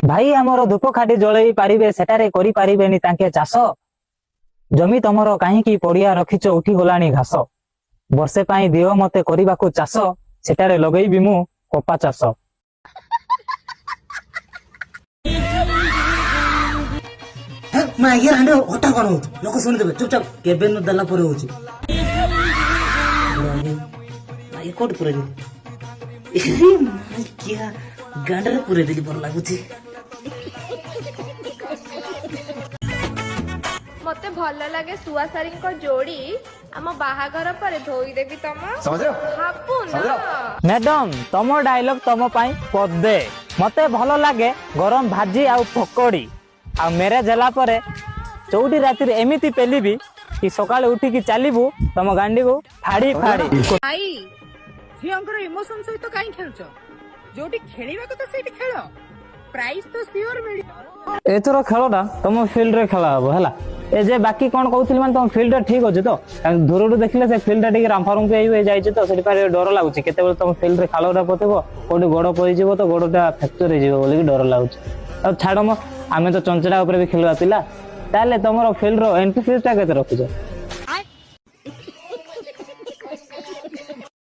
भाई आमर धूपकाठी जलई पारिबे सेटारे करि पारिबेनी तांके चाष जमी तमर काहींकी पड़िया रखिच उठी गलानी घास वर्षे पाई दियो मते करिबाकू चाष सेटारे लगेइबी मु कपा चाष। मैं आगे हांडे हटा कौन हो लोक सुन देबे चुपचाप केबे न दला परे होची ये कोड पुरे दे क्या गांडर पुरे देली पर लागुची। मते भल लागे सुआसारी को जोड़ी आम बाहागर पर धोई देबी तम हापु ना मैडम तम डायलॉग तम पाई पदे मते भल लागे गरम भाजी आ पकोड़ी आ मैरेज होला परे चौडी रातिर एमिति पेलिबी कि सकाळे उठी कि चालिबू तम गांडी को फाड़ी फाड़ी। भाई झियंकर इमोशन सहित काई खेलछ जोटी खेलिबा को तो सेठी खेल प्राइस तो सियोर मिली एथरो खेलटा तम फील्ड रे खेला हबो हला ए जे बाकी कोन कहउथिल मान तम फील्ड ठीक अछि तो दूरडू देखले से फील्ड ठीक रामफारम पे आइ जाय छै तो सेठी पारे डर लागुछि केते बेल तम फील्ड रे खालोटा पतेबो कोडी गोड़ परि जिवो तो गोड़टा फ्रैक्चर हे जिवो बोली डर लागुछि। अब छाड़ो आमे तो चंचड़ा ऊपर भी खेलवा पिला ताले तमरो फील्ड रो एंट्री फीस ता केते रखिछ